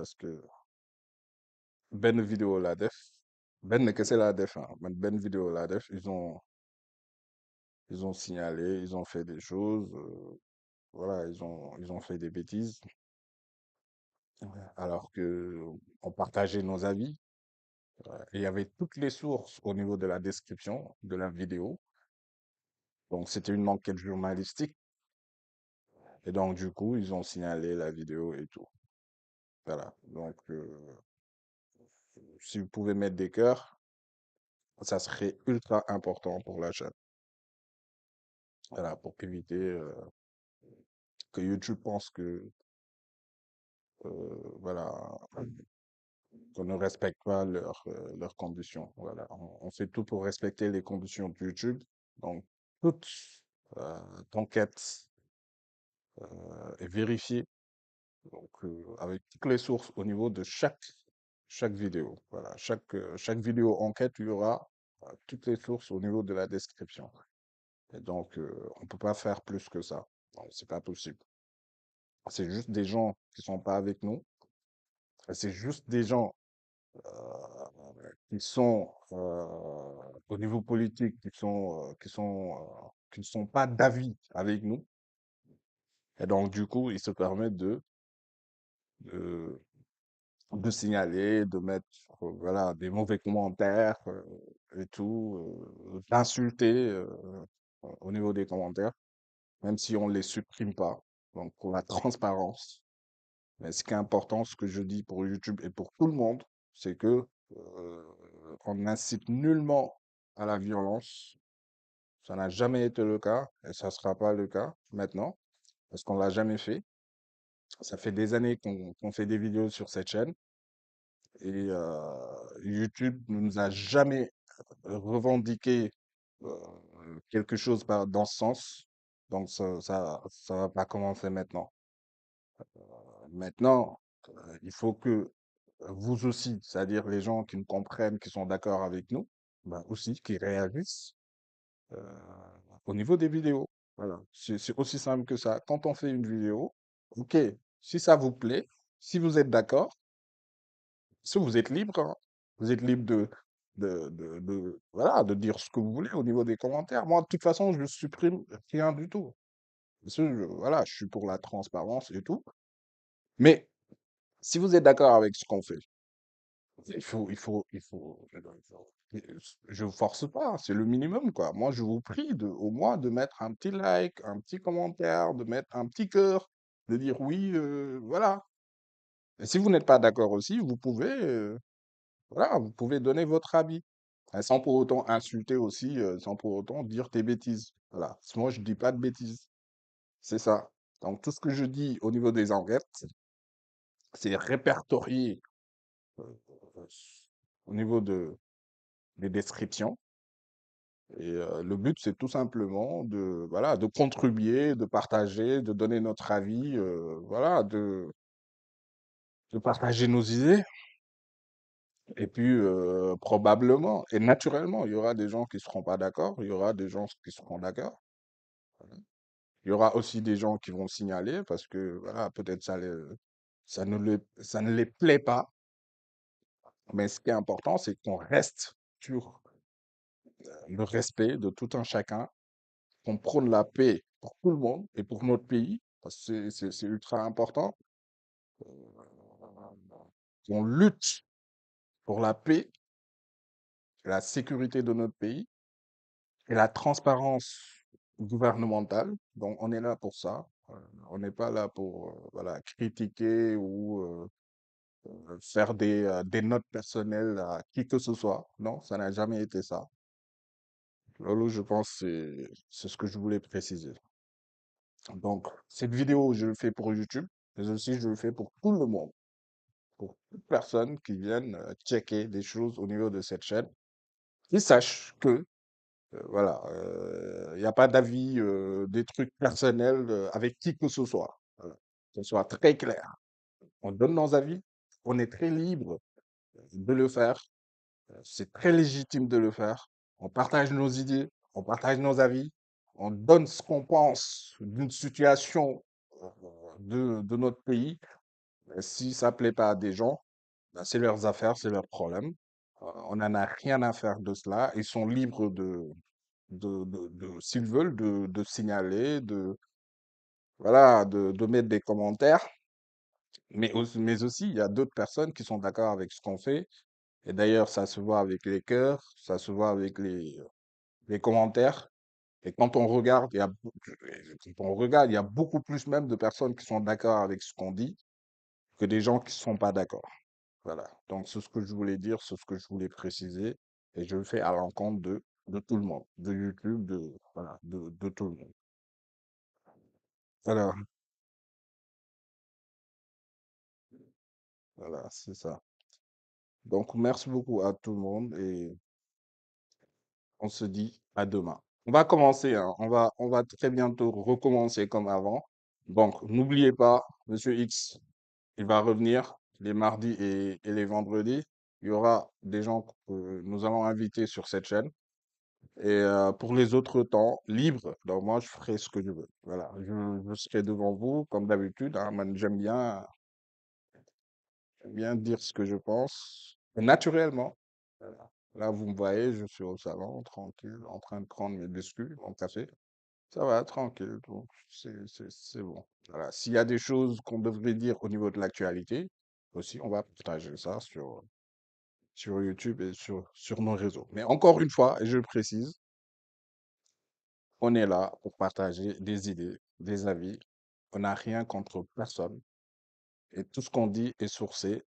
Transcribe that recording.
parce que benn vidéo laa def benn kese laa def man benn vidéo laa def ils ont signalé ils ont fait des choses voilà ils ont fait des bêtises alors que on partageait nos avis. Et il y avait toutes les sources au niveau de la description de la vidéo. Donc c'était une enquête journalistique et donc du coup ils ont signalé la vidéo et tout. Voilà. Donc si vous pouvez mettre des cœurs, ça serait ultra important pour la chaîne. Voilà, pour éviter que YouTube pense que voilà qu'on ne respecte pas leurs conditions. Voilà, on fait tout pour respecter les conditions de YouTube. Donc toute enquête est vérifiée donc avec toutes les sources au niveau de chaque vidéo. Voilà, chaque vidéo enquête, il y aura toutes les sources au niveau de la description. Et donc on peut pas faire plus que ça. Non, c'est pas possible. C'est juste des gens qui sont pas avec nous. C'est juste des gens qui sont au niveau politique, qui ne sont pas d'avis avec nous. Et donc, du coup, ils se permettent de, de signaler, de mettre voilà, des mauvais commentaires et tout, d'insulter au niveau des commentaires, même si on ne les supprime pas. Donc, pour la transparence. Mais ce qui est important, ce que je dis pour YouTube et pour tout le monde, c'est que on n'incite nullement à la violence. Ça n'a jamais été le cas et ça ne sera pas le cas maintenant parce qu'on l'a jamais fait. Ça fait des années qu'on fait des vidéos sur cette chaîne et YouTube ne nous a jamais revendiqué euh, quelque chose dans ce sens. Donc ça va pas commencer maintenant. Maintenant, il faut que vous aussi, c'est-à-dire les gens qui nous comprennent, qui sont d'accord avec nous, bah aussi qui réagissent euh, au niveau des vidéos. Voilà, c'est aussi simple que ça. Quand on fait une vidéo, ok, si ça vous plaît, si vous êtes d'accord, si vous êtes libre, hein, vous êtes libre voilà, de dire ce que vous voulez au niveau des commentaires. Moi, de toute façon, je supprime rien du tout. Parce que, voilà, je suis pour la transparence et tout. Mais si vous êtes d'accord avec ce qu'on fait, je vous force pas, c'est le minimum, quoi. Moi, je vous prie au moins de mettre un petit like, un petit commentaire, de mettre un petit cœur, de dire oui, voilà. Et si vous n'êtes pas d'accord aussi, voilà, vous pouvez donner votre avis, hein, sans pour autant insulter aussi, sans pour autant dire tes bêtises. Voilà. Moi, je dis pas de bêtises. C'est ça. Donc, tout ce que je dis au niveau des enquêtes, c'est répertorié euh, euh, au niveau des descriptions. Et le but, c'est tout simplement voilà, de contribuer, de partager, de donner notre avis, voilà, de partager nos idées. Et puis, probablement et naturellement, il y aura des gens qui seront pas d'accord, il y aura des gens qui seront d'accord. Il y aura aussi des gens qui vont signaler parce que, voilà, peut-être ça ne les plaît pas. Mais ce qui est important, c'est qu'on reste sur le respect de tout un chacun, qu'on prône la paix pour tout le monde et pour notre pays, parce que c'est ultra important, qu'on lutte pour la paix, la sécurité de notre pays et la transparence gouvernementale. Donc, on est là pour ça. On n'est pas là pour voilà, critiquer ou faire des notes personnelles à qui que ce soit. Non, ça n'a jamais été ça. Lolo, je pense que c'est ce que je voulais préciser. Donc, cette vidéo, je le fais pour YouTube, mais aussi je le fais pour tout le monde, pour toute personne qui vienne checker des choses au niveau de cette chaîne, qui sache que, voilà, il n'y a pas d'avis, des trucs personnels avec qui que ce soit. Voilà. Que ce soit très clair. On donne nos avis, on est très libre de le faire, c'est très légitime de le faire. On partage nos idées, on partage nos avis, on donne ce qu'on pense d'une situation de notre pays. Mais si ça plaît pas à des gens, ben, c'est leurs affaires, c'est leurs problèmes. On n'en a rien à faire de cela. Ils sont libres s'ils veulent, de signaler, voilà, de mettre des commentaires. Mais aussi, il y a d'autres personnes qui sont d'accord avec ce qu'on fait. Et d'ailleurs, ça se voit avec les cœurs, ça se voit avec les commentaires. Et quand on regarde, quand on regarde, il y a beaucoup plus même de personnes qui sont d'accord avec ce qu'on dit que des gens qui ne sont pas d'accord. Voilà. Donc, c'est ce que je voulais dire, c'est ce que je voulais préciser. Et je le fais à l'encontre de tout le monde, de YouTube, voilà, de tout le monde. Voilà, voilà, c'est ça. Donc, merci beaucoup à tout le monde et on se dit à demain. On va commencer, hein. On va très bientôt recommencer comme avant. Donc, n'oubliez pas, Monsieur X, il va revenir les mardis et les vendredis. Il y aura des gens que nous allons inviter sur cette chaîne. Et pour les autres temps libres, donc moi, je ferai ce que je veux. Voilà, je serai devant vous comme d'habitude, hein. Moi, j'aime bien dire ce que je pense naturellement. Voilà. Là, vous me voyez, je suis au salon, tranquille, en train de prendre mes biscuits, mon café. Ça va, tranquille, donc c'est bon. Voilà. S'il y a des choses qu'on devrait dire au niveau de l'actualité, aussi, on va partager ça sur YouTube et sur nos réseaux. Mais encore une fois, et je le précise, on est là pour partager des idées, des avis. On n'a rien contre personne. Et tout ce qu'on dit est sourcé.